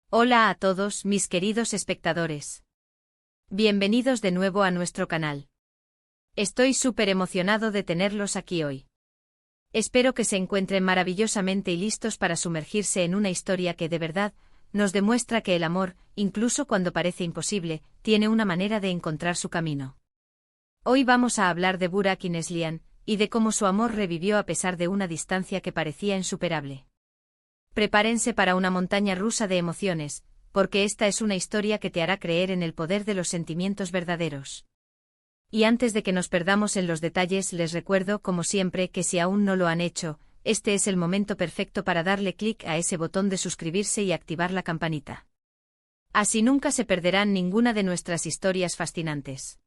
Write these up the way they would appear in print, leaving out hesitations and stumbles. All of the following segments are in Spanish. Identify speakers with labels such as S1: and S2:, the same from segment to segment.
S1: Hola a todos mis queridos espectadores. Bienvenidos de nuevo a nuestro canal. Estoy súper emocionado de tenerlos aquí hoy. Espero que se encuentren maravillosamente y listos para sumergirse en una historia que de verdad nos demuestra que el amor, incluso cuando parece imposible, tiene una manera de encontrar su camino. Hoy vamos a hablar de Burak y Neslihan, y de cómo su amor revivió a pesar de una distancia que parecía insuperable. Prepárense para una montaña rusa de emociones, porque esta es una historia que te hará creer en el poder de los sentimientos verdaderos. Y antes de que nos perdamos en los detalles, les recuerdo, como siempre, que si aún no lo han hecho, este es el momento perfecto para darle clic a ese botón de suscribirse y activar la campanita. Así nunca se perderán ninguna de nuestras historias fascinantes.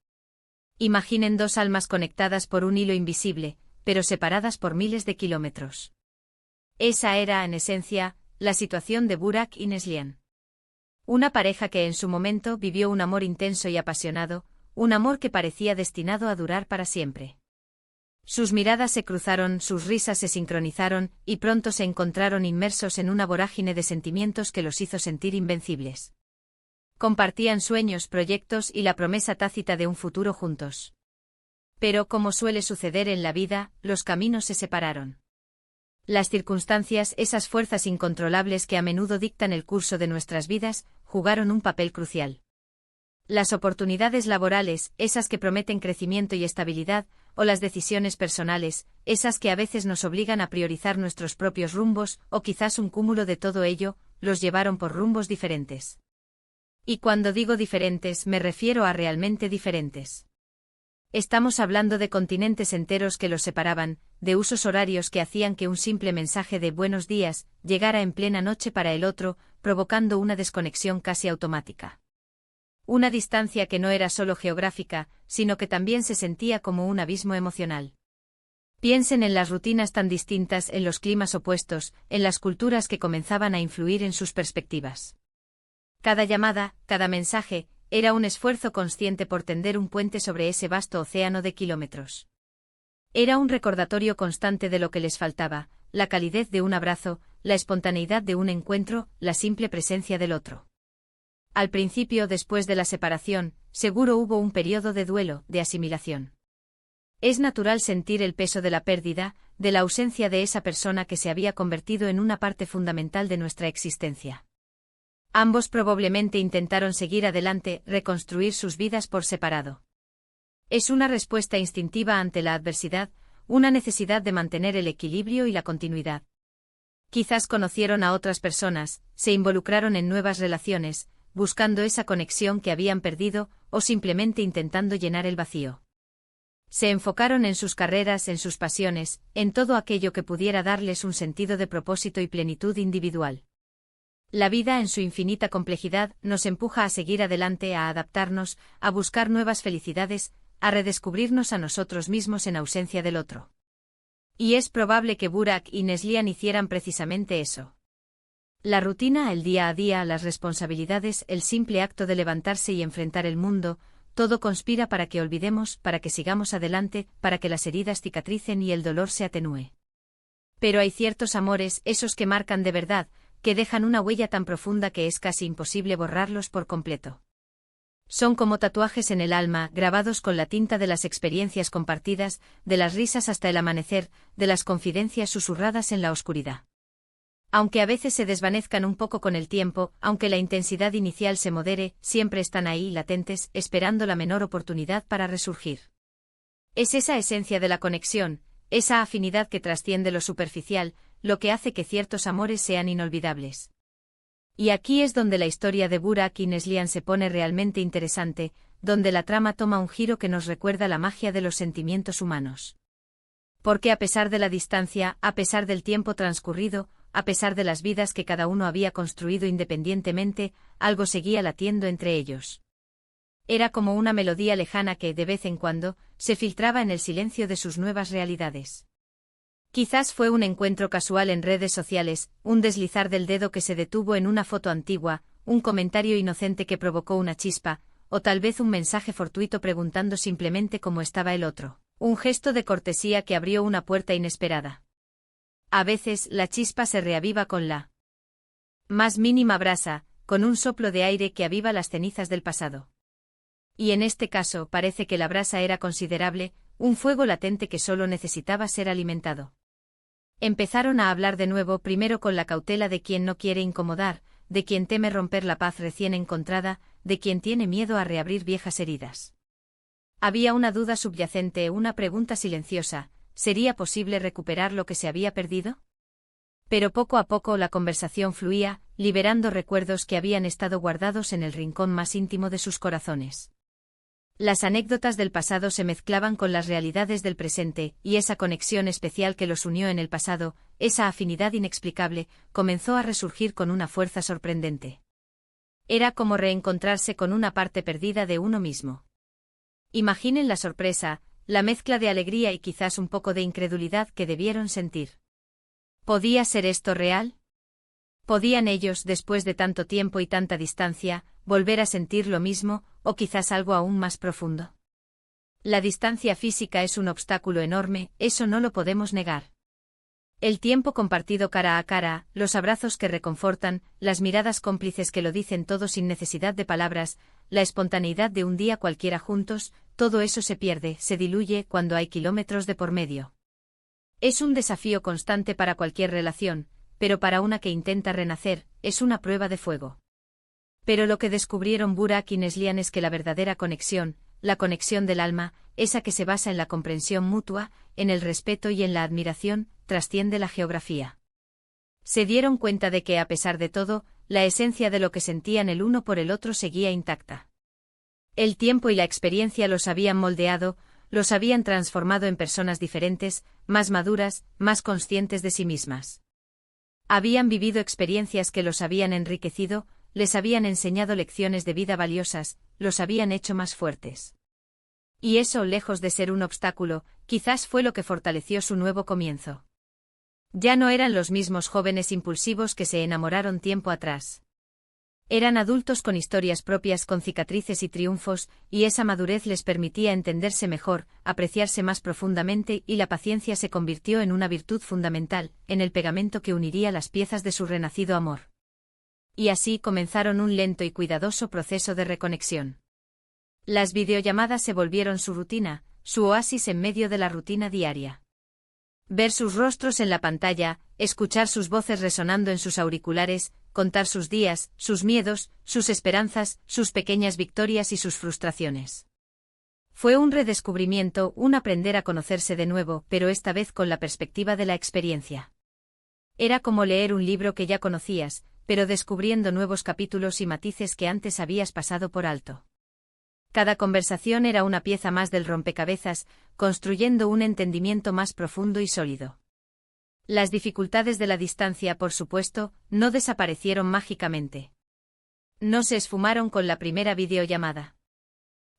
S1: Imaginen dos almas conectadas por un hilo invisible, pero separadas por miles de kilómetros. Esa era, en esencia, la situación de Burak y Neslihan. Una pareja que en su momento vivió un amor intenso y apasionado, un amor que parecía destinado a durar para siempre. Sus miradas se cruzaron, sus risas se sincronizaron, y pronto se encontraron inmersos en una vorágine de sentimientos que los hizo sentir invencibles. Compartían sueños, proyectos y la promesa tácita de un futuro juntos. Pero, como suele suceder en la vida, los caminos se separaron. Las circunstancias, esas fuerzas incontrolables que a menudo dictan el curso de nuestras vidas, jugaron un papel crucial. Las oportunidades laborales, esas que prometen crecimiento y estabilidad, o las decisiones personales, esas que a veces nos obligan a priorizar nuestros propios rumbos, o quizás un cúmulo de todo ello, los llevaron por rumbos diferentes. Y cuando digo diferentes, me refiero a realmente diferentes. Estamos hablando de continentes enteros que los separaban, de usos horarios que hacían que un simple mensaje de buenos días llegara en plena noche para el otro, provocando una desconexión casi automática. Una distancia que no era solo geográfica, sino que también se sentía como un abismo emocional. Piensen en las rutinas tan distintas, en los climas opuestos, en las culturas que comenzaban a influir en sus perspectivas. Cada llamada, cada mensaje, era un esfuerzo consciente por tender un puente sobre ese vasto océano de kilómetros. Era un recordatorio constante de lo que les faltaba, la calidez de un abrazo, la espontaneidad de un encuentro, la simple presencia del otro. Al principio, después de la separación, seguro hubo un periodo de duelo, de asimilación. Es natural sentir el peso de la pérdida, de la ausencia de esa persona que se había convertido en una parte fundamental de nuestra existencia. Ambos probablemente intentaron seguir adelante, reconstruir sus vidas por separado. Es una respuesta instintiva ante la adversidad, una necesidad de mantener el equilibrio y la continuidad. Quizás conocieron a otras personas, se involucraron en nuevas relaciones, buscando esa conexión que habían perdido, o simplemente intentando llenar el vacío. Se enfocaron en sus carreras, en sus pasiones, en todo aquello que pudiera darles un sentido de propósito y plenitud individual. La vida, en su infinita complejidad, nos empuja a seguir adelante, a adaptarnos, a buscar nuevas felicidades, a redescubrirnos a nosotros mismos en ausencia del otro. Y es probable que Burak y Neslihan hicieran precisamente eso. La rutina, el día a día, las responsabilidades, el simple acto de levantarse y enfrentar el mundo, todo conspira para que olvidemos, para que sigamos adelante, para que las heridas cicatricen y el dolor se atenúe. Pero hay ciertos amores, esos que marcan de verdad, que dejan una huella tan profunda que es casi imposible borrarlos por completo. Son como tatuajes en el alma, grabados con la tinta de las experiencias compartidas, de las risas hasta el amanecer, de las confidencias susurradas en la oscuridad. Aunque a veces se desvanezcan un poco con el tiempo, aunque la intensidad inicial se modere, siempre están ahí, latentes, esperando la menor oportunidad para resurgir. Es esa esencia de la conexión, esa afinidad que trasciende lo superficial, lo que hace que ciertos amores sean inolvidables. Y aquí es donde la historia de Burak y Neslihan se pone realmente interesante, donde la trama toma un giro que nos recuerda la magia de los sentimientos humanos. Porque a pesar de la distancia, a pesar del tiempo transcurrido, a pesar de las vidas que cada uno había construido independientemente, algo seguía latiendo entre ellos. Era como una melodía lejana que, de vez en cuando, se filtraba en el silencio de sus nuevas realidades. Quizás fue un encuentro casual en redes sociales, un deslizar del dedo que se detuvo en una foto antigua, un comentario inocente que provocó una chispa, o tal vez un mensaje fortuito preguntando simplemente cómo estaba el otro, un gesto de cortesía que abrió una puerta inesperada. A veces, la chispa se reaviva con la más mínima brasa, con un soplo de aire que aviva las cenizas del pasado. Y en este caso parece que la brasa era considerable, un fuego latente que solo necesitaba ser alimentado. Empezaron a hablar de nuevo, primero con la cautela de quien no quiere incomodar, de quien teme romper la paz recién encontrada, de quien tiene miedo a reabrir viejas heridas. Había una duda subyacente, una pregunta silenciosa: ¿sería posible recuperar lo que se había perdido? Pero poco a poco la conversación fluía, liberando recuerdos que habían estado guardados en el rincón más íntimo de sus corazones. Las anécdotas del pasado se mezclaban con las realidades del presente, y esa conexión especial que los unió en el pasado, esa afinidad inexplicable, comenzó a resurgir con una fuerza sorprendente. Era como reencontrarse con una parte perdida de uno mismo. Imaginen la sorpresa, la mezcla de alegría y quizás un poco de incredulidad que debieron sentir. ¿Podía ser esto real? ¿Podían ellos, después de tanto tiempo y tanta distancia, volver a sentir lo mismo, o quizás algo aún más profundo? La distancia física es un obstáculo enorme, eso no lo podemos negar. El tiempo compartido cara a cara, los abrazos que reconfortan, las miradas cómplices que lo dicen todo sin necesidad de palabras, la espontaneidad de un día cualquiera juntos, todo eso se pierde, se diluye cuando hay kilómetros de por medio. Es un desafío constante para cualquier relación, pero para una que intenta renacer, es una prueba de fuego. Pero lo que descubrieron Burak y Neslihan es que la verdadera conexión, la conexión del alma, esa que se basa en la comprensión mutua, en el respeto y en la admiración, trasciende la geografía. Se dieron cuenta de que, a pesar de todo, la esencia de lo que sentían el uno por el otro seguía intacta. El tiempo y la experiencia los habían moldeado, los habían transformado en personas diferentes, más maduras, más conscientes de sí mismas. Habían vivido experiencias que los habían enriquecido, les habían enseñado lecciones de vida valiosas, los habían hecho más fuertes. Y eso, lejos de ser un obstáculo, quizás fue lo que fortaleció su nuevo comienzo. Ya no eran los mismos jóvenes impulsivos que se enamoraron tiempo atrás. Eran adultos con historias propias, con cicatrices y triunfos, y esa madurez les permitía entenderse mejor, apreciarse más profundamente, y la paciencia se convirtió en una virtud fundamental, en el pegamento que uniría las piezas de su renacido amor. Y así comenzaron un lento y cuidadoso proceso de reconexión. Las videollamadas se volvieron su rutina, su oasis en medio de la rutina diaria. Ver sus rostros en la pantalla, escuchar sus voces resonando en sus auriculares, contar sus días, sus miedos, sus esperanzas, sus pequeñas victorias y sus frustraciones. Fue un redescubrimiento, un aprender a conocerse de nuevo, pero esta vez con la perspectiva de la experiencia. Era como leer un libro que ya conocías, pero descubriendo nuevos capítulos y matices que antes habías pasado por alto. Cada conversación era una pieza más del rompecabezas, construyendo un entendimiento más profundo y sólido. Las dificultades de la distancia, por supuesto, no desaparecieron mágicamente. No se esfumaron con la primera videollamada.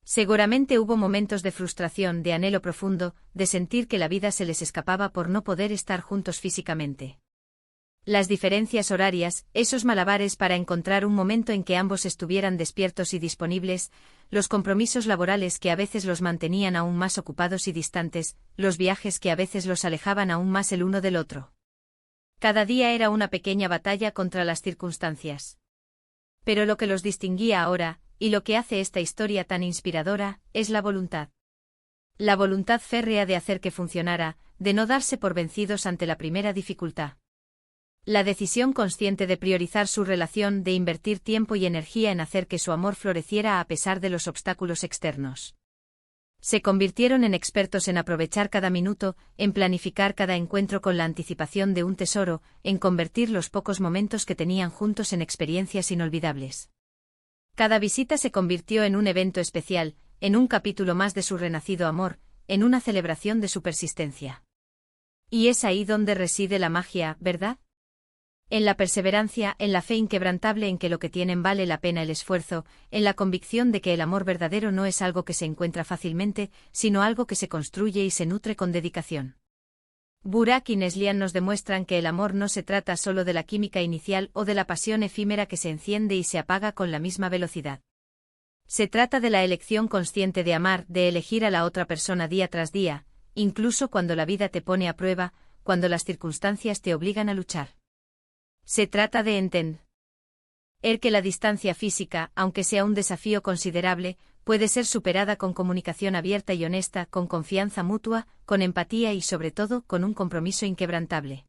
S1: Seguramente hubo momentos de frustración, de anhelo profundo, de sentir que la vida se les escapaba por no poder estar juntos físicamente. Las diferencias horarias, esos malabares para encontrar un momento en que ambos estuvieran despiertos y disponibles, los compromisos laborales que a veces los mantenían aún más ocupados y distantes, los viajes que a veces los alejaban aún más el uno del otro. Cada día era una pequeña batalla contra las circunstancias. Pero lo que los distinguía ahora, y lo que hace esta historia tan inspiradora, es la voluntad. La voluntad férrea de hacer que funcionara, de no darse por vencidos ante la primera dificultad. La decisión consciente de priorizar su relación, de invertir tiempo y energía en hacer que su amor floreciera a pesar de los obstáculos externos. Se convirtieron en expertos en aprovechar cada minuto, en planificar cada encuentro con la anticipación de un tesoro, en convertir los pocos momentos que tenían juntos en experiencias inolvidables. Cada visita se convirtió en un evento especial, en un capítulo más de su renacido amor, en una celebración de su persistencia. Y es ahí donde reside la magia, ¿verdad? En la perseverancia, en la fe inquebrantable en que lo que tienen vale la pena el esfuerzo, en la convicción de que el amor verdadero no es algo que se encuentra fácilmente, sino algo que se construye y se nutre con dedicación. Burak y Neslihan nos demuestran que el amor no se trata solo de la química inicial o de la pasión efímera que se enciende y se apaga con la misma velocidad. Se trata de la elección consciente de amar, de elegir a la otra persona día tras día, incluso cuando la vida te pone a prueba, cuando las circunstancias te obligan a luchar. Se trata de entender Que la distancia física, aunque sea un desafío considerable, puede ser superada con comunicación abierta y honesta, con confianza mutua, con empatía y sobre todo con un compromiso inquebrantable.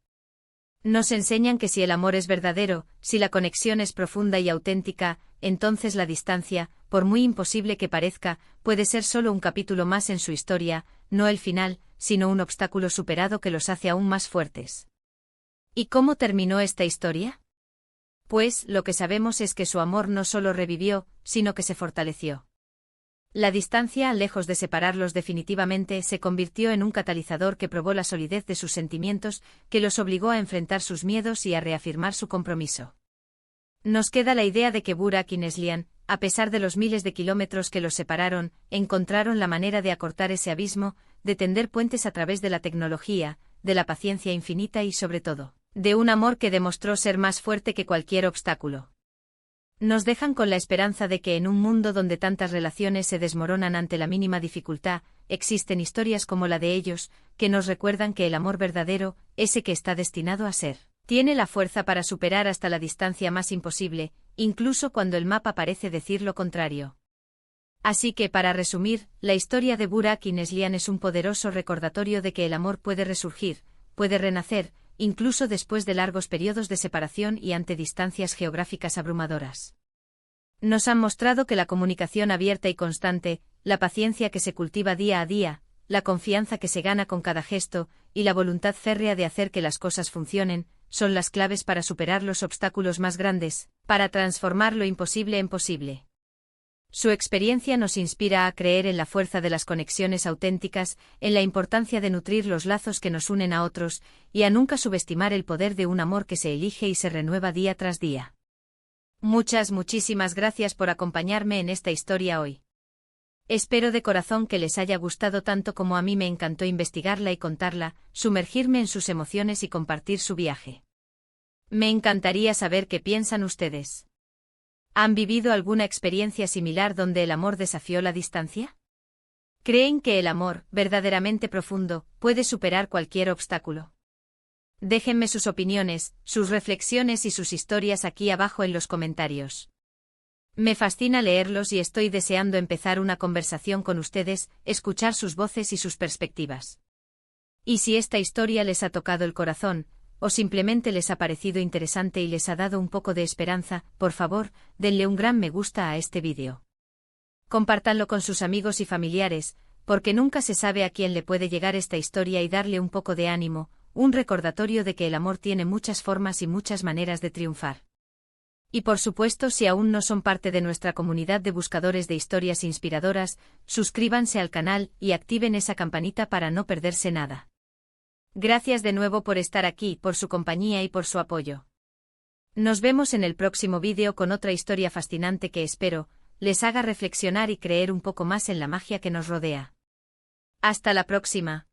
S1: Nos enseñan que si el amor es verdadero, si la conexión es profunda y auténtica, entonces la distancia, por muy imposible que parezca, puede ser solo un capítulo más en su historia, no el final, sino un obstáculo superado que los hace aún más fuertes. ¿Y cómo terminó esta historia? Pues, lo que sabemos es que su amor no solo revivió, sino que se fortaleció. La distancia, lejos de separarlos definitivamente, se convirtió en un catalizador que probó la solidez de sus sentimientos, que los obligó a enfrentar sus miedos y a reafirmar su compromiso. Nos queda la idea de que Burak y Neslihan, a pesar de los miles de kilómetros que los separaron, encontraron la manera de acortar ese abismo, de tender puentes a través de la tecnología, de la paciencia infinita y sobre todo, de un amor que demostró ser más fuerte que cualquier obstáculo. Nos dejan con la esperanza de que en un mundo donde tantas relaciones se desmoronan ante la mínima dificultad, existen historias como la de ellos, que nos recuerdan que el amor verdadero, ese que está destinado a ser, tiene la fuerza para superar hasta la distancia más imposible, incluso cuando el mapa parece decir lo contrario. Así que, para resumir, la historia de Burak y Neslihan es un poderoso recordatorio de que el amor puede resurgir, puede renacer, incluso después de largos periodos de separación y ante distancias geográficas abrumadoras. Nos han mostrado que la comunicación abierta y constante, la paciencia que se cultiva día a día, la confianza que se gana con cada gesto, y la voluntad férrea de hacer que las cosas funcionen, son las claves para superar los obstáculos más grandes, para transformar lo imposible en posible. Su experiencia nos inspira a creer en la fuerza de las conexiones auténticas, en la importancia de nutrir los lazos que nos unen a otros, y a nunca subestimar el poder de un amor que se elige y se renueva día tras día. Muchísimas gracias por acompañarme en esta historia hoy. Espero de corazón que les haya gustado tanto como a mí me encantó investigarla y contarla, sumergirme en sus emociones y compartir su viaje. Me encantaría saber qué piensan ustedes. ¿Han vivido alguna experiencia similar donde el amor desafió la distancia? ¿Creen que el amor, verdaderamente profundo, puede superar cualquier obstáculo? Déjenme sus opiniones, sus reflexiones y sus historias aquí abajo en los comentarios. Me fascina leerlos y estoy deseando empezar una conversación con ustedes, escuchar sus voces y sus perspectivas. Y si esta historia les ha tocado el corazón, o simplemente les ha parecido interesante y les ha dado un poco de esperanza, por favor, denle un gran me gusta a este vídeo. Compártanlo con sus amigos y familiares, porque nunca se sabe a quién le puede llegar esta historia y darle un poco de ánimo, un recordatorio de que el amor tiene muchas formas y muchas maneras de triunfar. Y por supuesto, si aún no son parte de nuestra comunidad de buscadores de historias inspiradoras, suscríbanse al canal y activen esa campanita para no perderse nada. Gracias de nuevo por estar aquí, por su compañía y por su apoyo. Nos vemos en el próximo vídeo con otra historia fascinante que espero les haga reflexionar y creer un poco más en la magia que nos rodea. Hasta la próxima.